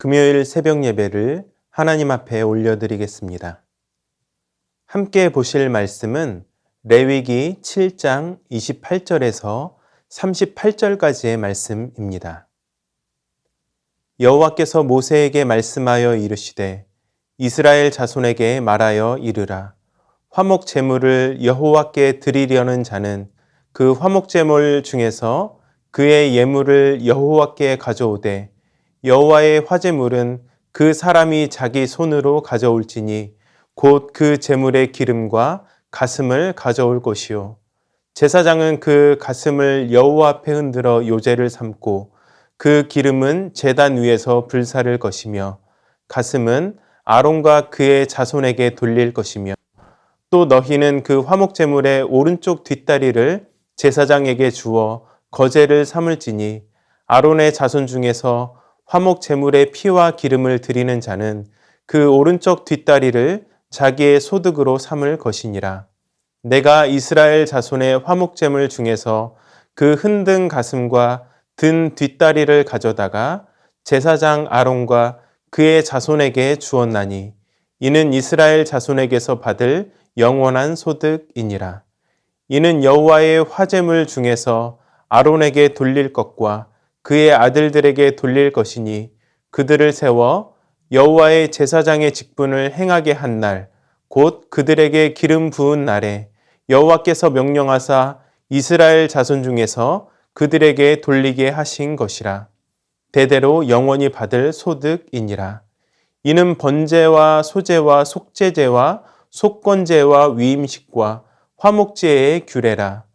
금요일 새벽 예배를 하나님 앞에 올려드리겠습니다. 함께 보실 말씀은 레위기 7장 28절에서 38절까지의 말씀입니다. 여호와께서 모세에게 말씀하여 이르시되 이스라엘 자손에게 말하여 이르라. 화목 제물을 여호와께 드리려는 자는 그 화목 제물 중에서 그의 예물을 여호와께 가져오되 여호와의 화제물은 그 사람이 자기 손으로 가져올지니 곧 그 제물의 기름과 가슴을 가져올 것이요 제사장은 그 가슴을 여호와 앞에 흔들어 요제를 삼고 그 기름은 제단 위에서 불사를 것이며 가슴은 아론과 그의 자손에게 돌릴 것이며 또 너희는 그 화목 제물의 오른쪽 뒷다리를 제사장에게 주어 거제를 삼을지니 아론의 자손 중에서 화목 제물의 피와 기름을 드리는 자는 그 오른쪽 뒷다리를 자기의 소득으로 삼을 것이니라. 내가 이스라엘 자손의 화목 제물 중에서 그 흔든 가슴과 든 뒷다리를 가져다가 제사장 아론과 그의 자손에게 주었나니 이는 이스라엘 자손에게서 받을 영원한 소득이니라. 이는 여호와의 화제물 중에서 아론에게 돌릴 것과 그의 아들들에게 돌릴 것이니 그들을 세워 여호와의 제사장의 직분을 행하게 한 날, 곧 그들에게 기름 부은 날에 여호와께서 명령하사 이스라엘 자손 중에서 그들에게 돌리게 하신 것이라. 대대로 영원히 받을 소득이니라. 이는 번제와 소제와 속죄제와 속건제와 위임식과 화목제의 규례라.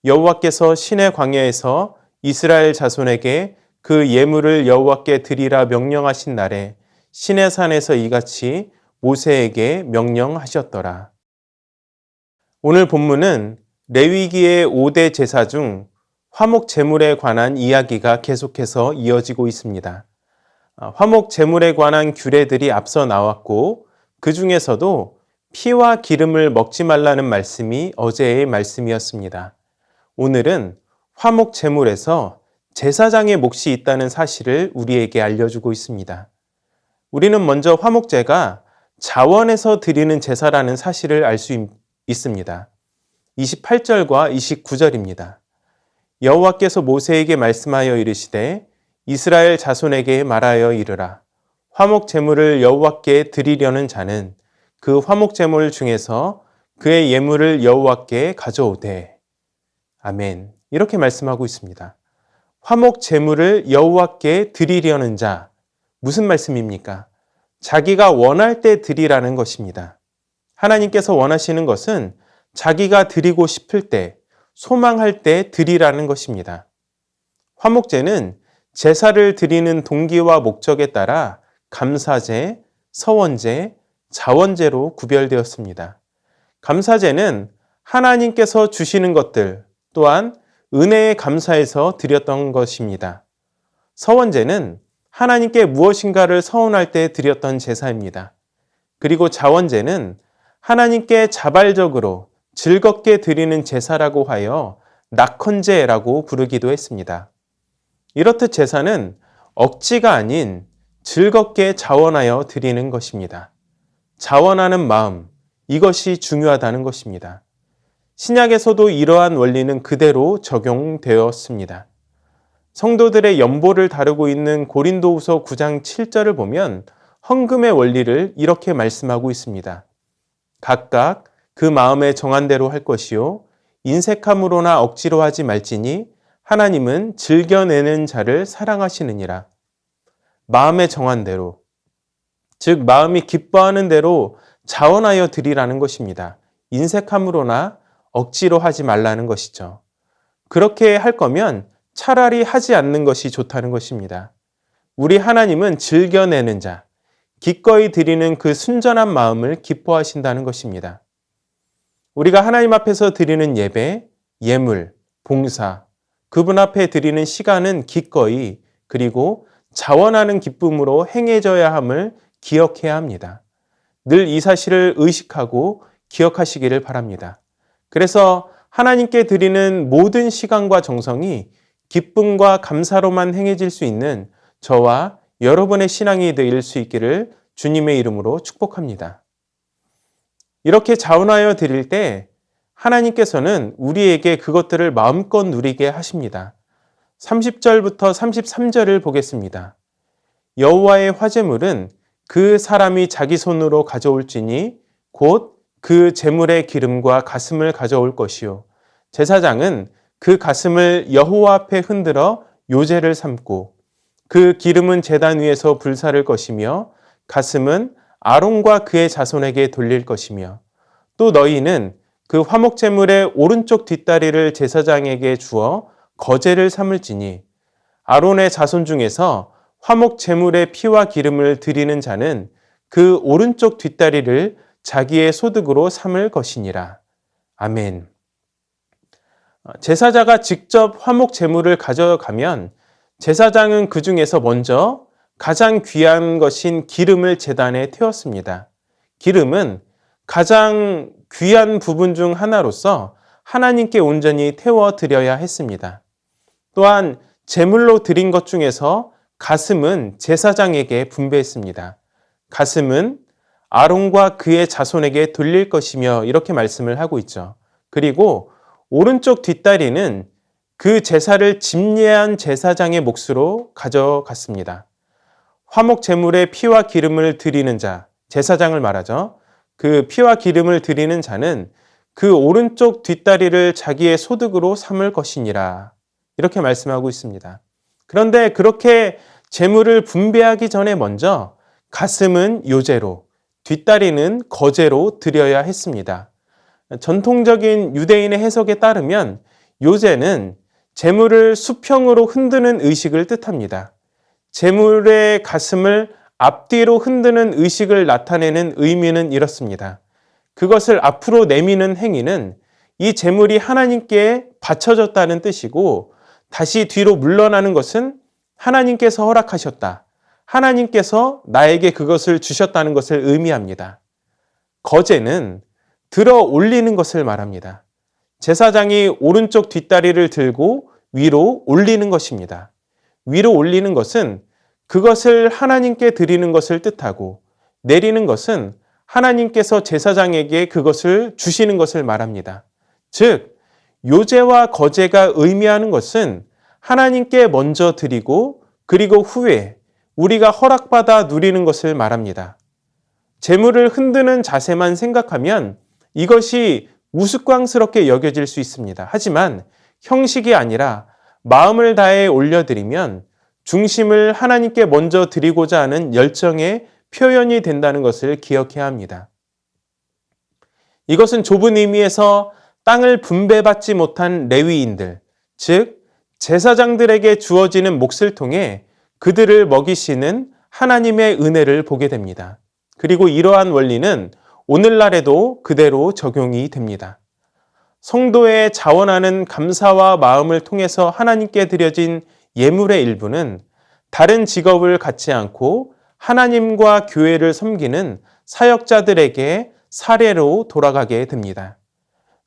여호와께서 신의 광야에서 이스라엘 자손에게 그 예물을 여호와께 드리라 명령하신 날에 신의 산에서 이같이 모세에게 명령하셨더라. 오늘 본문은 레위기의 5대 제사 중 화목 제물에 관한 이야기가 계속해서 이어지고 있습니다. 화목 제물에 관한 규례들이 앞서 나왔고 그 중에서도 피와 기름을 먹지 말라는 말씀이 어제의 말씀이었습니다. 오늘은 화목 제물에서 제사장의 몫이 있다는 사실을 우리에게 알려주고 있습니다. 우리는 먼저 화목제가 자원에서 드리는 제사라는 사실을 알 수 있습니다. 28절과 29절입니다. 여호와께서 모세에게 말씀하여 이르시되 이스라엘 자손에게 말하여 이르라. 화목 제물을 여호와께 드리려는 자는 그 화목 제물 중에서 그의 예물을 여호와께 가져오되. 아멘. 이렇게 말씀하고 있습니다. 화목 제물을 여호와께 드리려는 자, 무슨 말씀입니까? 자기가 원할 때 드리라는 것입니다. 하나님께서 원하시는 것은 자기가 드리고 싶을 때, 소망할 때 드리라는 것입니다. 화목제는 제사를 드리는 동기와 목적에 따라 감사제, 서원제, 자원제로 구별되었습니다. 감사제는 하나님께서 주시는 것들 또한 은혜에 감사해서 드렸던 것입니다. 서원제는 하나님께 무엇인가를 서원할 때 드렸던 제사입니다. 그리고 자원제는 하나님께 자발적으로 즐겁게 드리는 제사라고 하여 낙헌제라고 부르기도 했습니다. 이렇듯 제사는 억지가 아닌 즐겁게 자원하여 드리는 것입니다. 자원하는 마음, 이것이 중요하다는 것입니다. 신약에서도 이러한 원리는 그대로 적용되었습니다. 성도들의 연보를 다루고 있는 고린도후서 9장 7절을 보면 헌금의 원리를 이렇게 말씀하고 있습니다. 각각 그 마음에 정한 대로 할 것이요 인색함으로나 억지로 하지 말지니 하나님은 즐겨내는 자를 사랑하시느니라. 마음에 정한 대로, 즉 마음이 기뻐하는 대로 자원하여 드리라는 것입니다. 인색함으로나 억지로 하지 말라는 것이죠. 그렇게 할 거면 차라리 하지 않는 것이 좋다는 것입니다. 우리 하나님은 즐겨내는 자, 기꺼이 드리는 그 순전한 마음을 기뻐하신다는 것입니다. 우리가 하나님 앞에서 드리는 예배, 예물, 봉사, 그분 앞에 드리는 시간은 기꺼이 그리고 자원하는 기쁨으로 행해져야 함을 기억해야 합니다. 늘 이 사실을 의식하고 기억하시기를 바랍니다. 그래서 하나님께 드리는 모든 시간과 정성이 기쁨과 감사로만 행해질 수 있는 저와 여러분의 신앙이 될 수 있기를 주님의 이름으로 축복합니다. 이렇게 자원하여 드릴 때 하나님께서는 우리에게 그것들을 마음껏 누리게 하십니다. 30절부터 33절을 보겠습니다. 여호와의 화제물은 그 사람이 자기 손으로 가져올지니 곧 그 제물의 기름과 가슴을 가져올 것이요 제사장은 그 가슴을 여호와 앞에 흔들어 요제를 삼고 그 기름은 제단 위에서 불사를 것이며 가슴은 아론과 그의 자손에게 돌릴 것이며 또 너희는 그 화목 제물의 오른쪽 뒷다리를 제사장에게 주어 거제를 삼을지니 아론의 자손 중에서 화목 제물의 피와 기름을 드리는 자는 그 오른쪽 뒷다리를 자기의 소득으로 삼을 것이니라. 아멘. 제사자가 직접 화목 제물을 가져가면 제사장은 그 중에서 먼저 가장 귀한 것인 기름을 제단에 태웠습니다. 기름은 가장 귀한 부분 중 하나로서 하나님께 온전히 태워 드려야 했습니다. 또한 제물로 드린 것 중에서 가슴은 제사장에게 분배했습니다. 가슴은 아론과 그의 자손에게 돌릴 것이며 이렇게 말씀을 하고 있죠. 그리고 오른쪽 뒷다리는 그 제사를 집례한 제사장의 몫으로 가져갔습니다. 화목 제물의 피와 기름을 드리는 자, 제사장을 말하죠. 그 피와 기름을 드리는 자는 그 오른쪽 뒷다리를 자기의 소득으로 삼을 것이니라. 이렇게 말씀하고 있습니다. 그런데 그렇게 제물을 분배하기 전에 먼저 가슴은 요제로, 뒷다리는 거제로 드려야 했습니다. 전통적인 유대인의 해석에 따르면 요제는 제물을 수평으로 흔드는 의식을 뜻합니다. 제물의 가슴을 앞뒤로 흔드는 의식을 나타내는 의미는 이렇습니다. 그것을 앞으로 내미는 행위는 이 제물이 하나님께 바쳐졌다는 뜻이고 다시 뒤로 물러나는 것은 하나님께서 허락하셨다. 하나님께서 나에게 그것을 주셨다는 것을 의미합니다. 거제는 들어 올리는 것을 말합니다. 제사장이 오른쪽 뒷다리를 들고 위로 올리는 것입니다. 위로 올리는 것은 그것을 하나님께 드리는 것을 뜻하고 내리는 것은 하나님께서 제사장에게 그것을 주시는 것을 말합니다. 즉, 요제와 거제가 의미하는 것은 하나님께 먼저 드리고 그리고 후에 우리가 허락받아 누리는 것을 말합니다. 제물을 흔드는 자세만 생각하면 이것이 우스꽝스럽게 여겨질 수 있습니다. 하지만 형식이 아니라 마음을 다해 올려드리면 중심을 하나님께 먼저 드리고자 하는 열정의 표현이 된다는 것을 기억해야 합니다. 이것은 좁은 의미에서 땅을 분배받지 못한 레위인들, 즉 제사장들에게 주어지는 몫을 통해 그들을 먹이시는 하나님의 은혜를 보게 됩니다. 그리고 이러한 원리는 오늘날에도 그대로 적용이 됩니다. 성도의 자원하는 감사와 마음을 통해서 하나님께 드려진 예물의 일부는 다른 직업을 갖지 않고 하나님과 교회를 섬기는 사역자들에게 사례로 돌아가게 됩니다.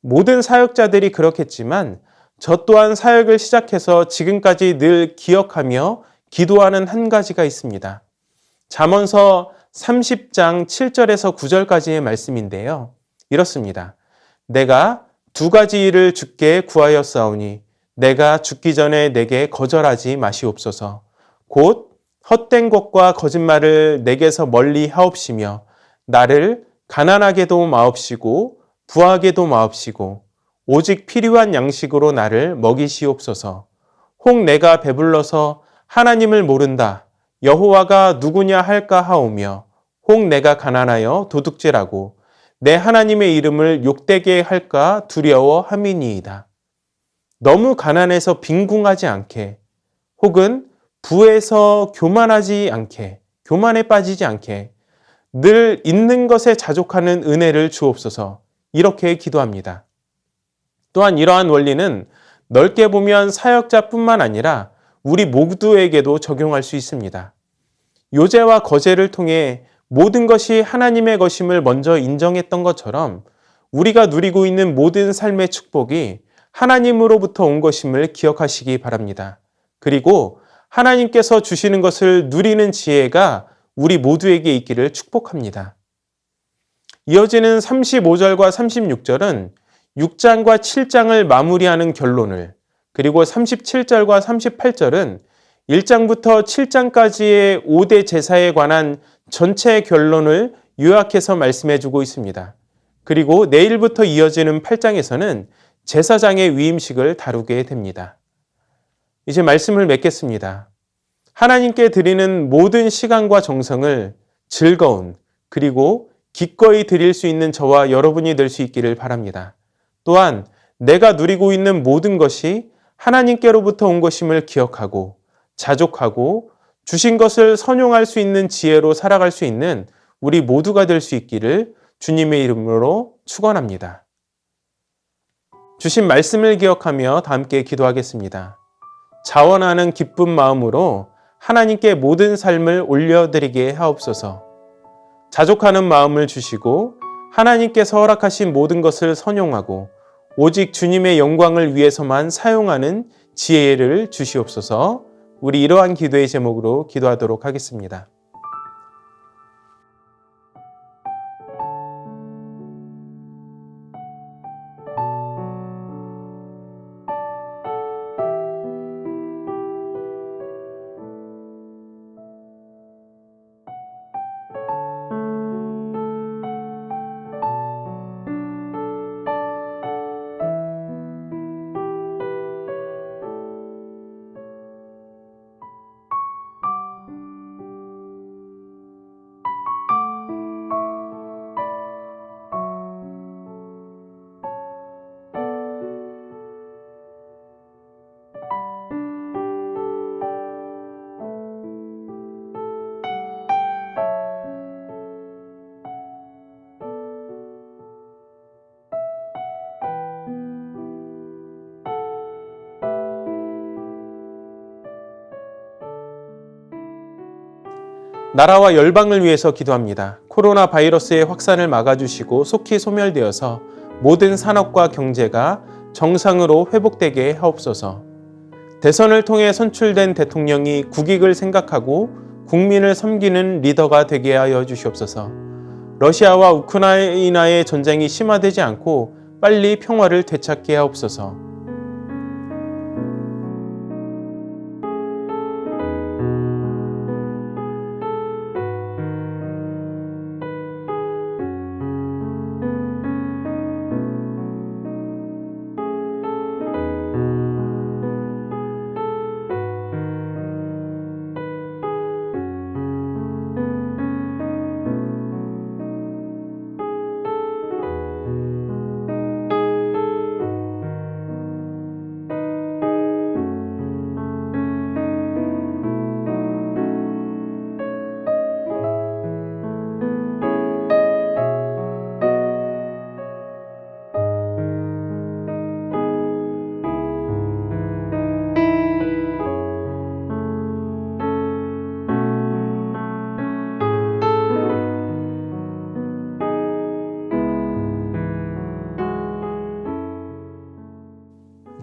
모든 사역자들이 그렇겠지만 저 또한 사역을 시작해서 지금까지 늘 기억하며 기도하는 한 가지가 있습니다. 잠언서 30장 7절에서 9절까지의 말씀인데요. 이렇습니다. 내가 두 가지 일을 주께 구하였사오니 내가 죽기 전에 내게 거절하지 마시옵소서. 곧 헛된 것과 거짓말을 내게서 멀리 하옵시며 나를 가난하게도 마옵시고 부하게도 마옵시고 오직 필요한 양식으로 나를 먹이시옵소서. 혹 내가 배불러서 하나님을 모른다. 여호와가 누구냐 할까 하오며 혹 내가 가난하여 도둑질하고 내 하나님의 이름을 욕되게 할까 두려워 함이니이다. 너무 가난해서 빈궁하지 않게 혹은 부에서 교만하지 않게 교만에 빠지지 않게 늘 있는 것에 자족하는 은혜를 주옵소서. 이렇게 기도합니다. 또한 이러한 원리는 넓게 보면 사역자뿐만 아니라 우리 모두에게도 적용할 수 있습니다. 요제와 거제를 통해 모든 것이 하나님의 것임을 먼저 인정했던 것처럼 우리가 누리고 있는 모든 삶의 축복이 하나님으로부터 온 것임을 기억하시기 바랍니다. 그리고 하나님께서 주시는 것을 누리는 지혜가 우리 모두에게 있기를 축복합니다. 이어지는 35절과 36절은 6장과 7장을 마무리하는 결론을, 그리고 37절과 38절은 1장부터 7장까지의 5대 제사에 관한 전체 결론을 요약해서 말씀해 주고 있습니다. 그리고 내일부터 이어지는 8장에서는 제사장의 위임식을 다루게 됩니다. 이제 말씀을 맺겠습니다. 하나님께 드리는 모든 시간과 정성을 즐거운, 그리고 기꺼이 드릴 수 있는 저와 여러분이 될 수 있기를 바랍니다. 또한 내가 누리고 있는 모든 것이 하나님께로부터 온 것임을 기억하고 자족하고 주신 것을 선용할 수 있는 지혜로 살아갈 수 있는 우리 모두가 될 수 있기를 주님의 이름으로 축원합니다. 주신 말씀을 기억하며 다 함께 기도하겠습니다. 자원하는 기쁜 마음으로 하나님께 모든 삶을 올려드리게 하옵소서. 자족하는 마음을 주시고 하나님께서 허락하신 모든 것을 선용하고 오직 주님의 영광을 위해서만 사용하는 지혜를 주시옵소서. 우리 이러한 기도의 제목으로 기도하도록 하겠습니다. 나라와 열방을 위해서 기도합니다. 코로나 바이러스의 확산을 막아주시고 속히 소멸되어서 모든 산업과 경제가 정상으로 회복되게 하옵소서. 대선을 통해 선출된 대통령이 국익을 생각하고 국민을 섬기는 리더가 되게 하여 주시옵소서. 러시아와 우크라이나의 전쟁이 심화되지 않고 빨리 평화를 되찾게 하옵소서.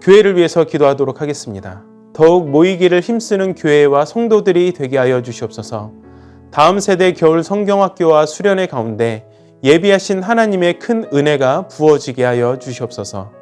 교회를 위해서 기도하도록 하겠습니다. 더욱 모이기를 힘쓰는 교회와 성도들이 되게 하여 주시옵소서. 다음 세대 겨울 성경학교와 수련회 가운데 예비하신 하나님의 큰 은혜가 부어지게 하여 주시옵소서.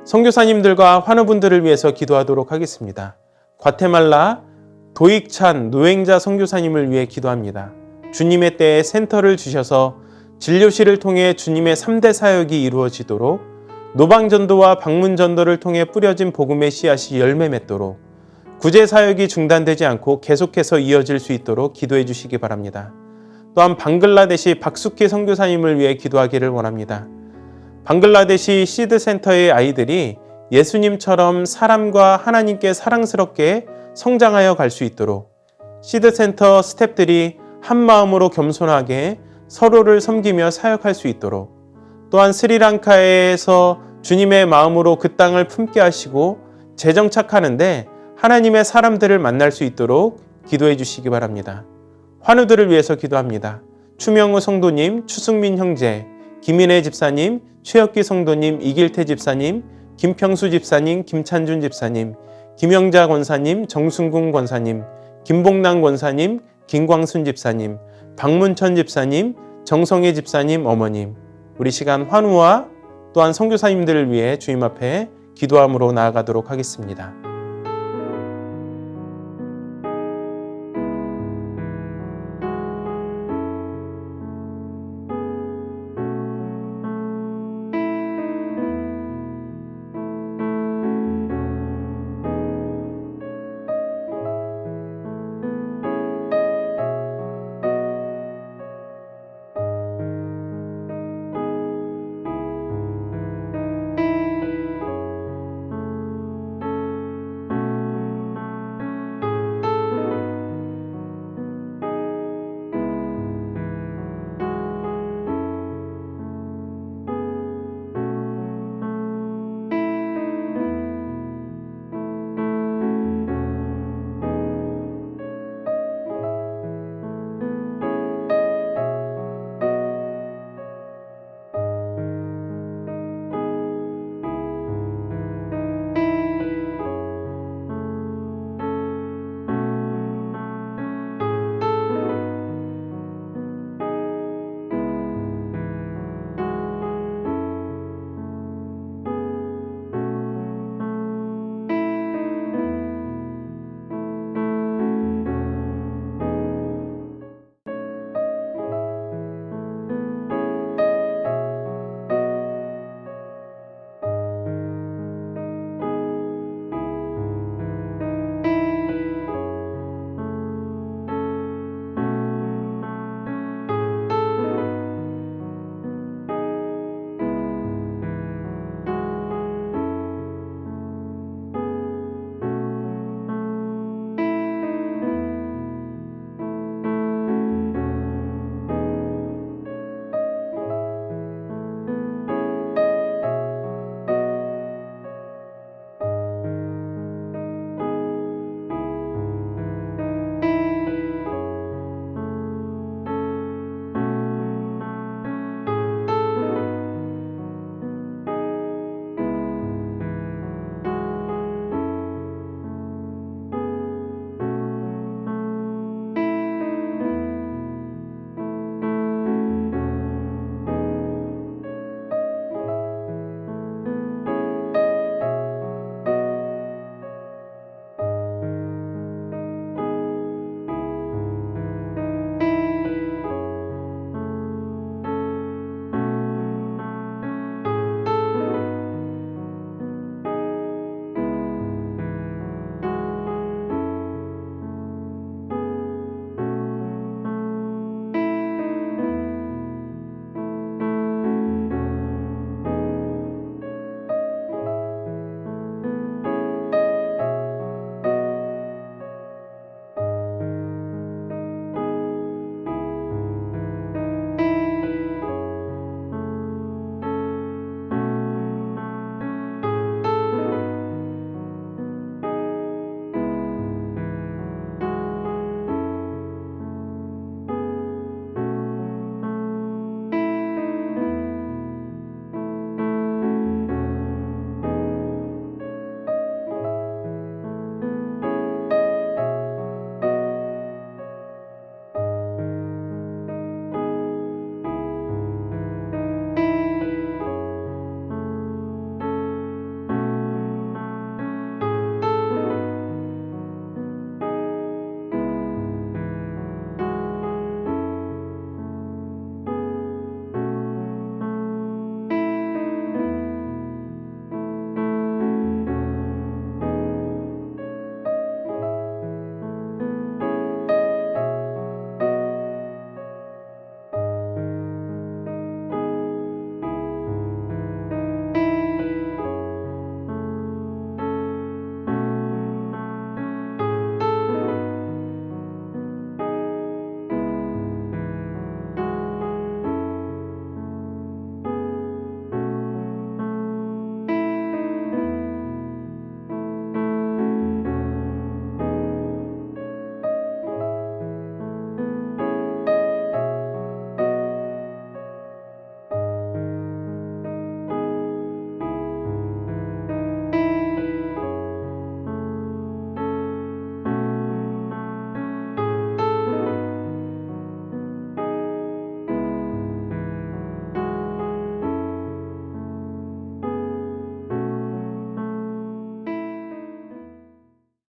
선교사님들과 환우분들을 위해서 기도하도록 하겠습니다. 과테말라 도익찬 노행자 선교사님을 위해 기도합니다. 주님의 때에 센터를 주셔서 진료실을 통해 주님의 3대 사역이 이루어지도록, 노방전도와 방문전도를 통해 뿌려진 복음의 씨앗이 열매 맺도록, 구제사역이 중단되지 않고 계속해서 이어질 수 있도록 기도해 주시기 바랍니다. 또한 방글라데시 박숙희 선교사님을 위해 기도하기를 원합니다. 방글라데시 시드센터의 아이들이 예수님처럼 사람과 하나님께 사랑스럽게 성장하여 갈 수 있도록, 시드센터 스태프들이 한 마음으로 겸손하게 서로를 섬기며 사역할 수 있도록, 또한 스리랑카에서 주님의 마음으로 그 땅을 품게 하시고 재정착하는데 하나님의 사람들을 만날 수 있도록 기도해 주시기 바랍니다. 환우들을 위해서 기도합니다. 추명우 성도님, 추승민 형제, 김인혜 집사님, 최혁기 성도님, 이길태 집사님, 김평수 집사님, 김찬준 집사님, 김영자 권사님, 정순궁 권사님, 김봉남 권사님, 김광순 집사님, 박문천 집사님, 정성혜 집사님 어머님, 우리 시간 환우와 또한 선교사님들을 위해 주님 앞에 기도함으로 나아가도록 하겠습니다.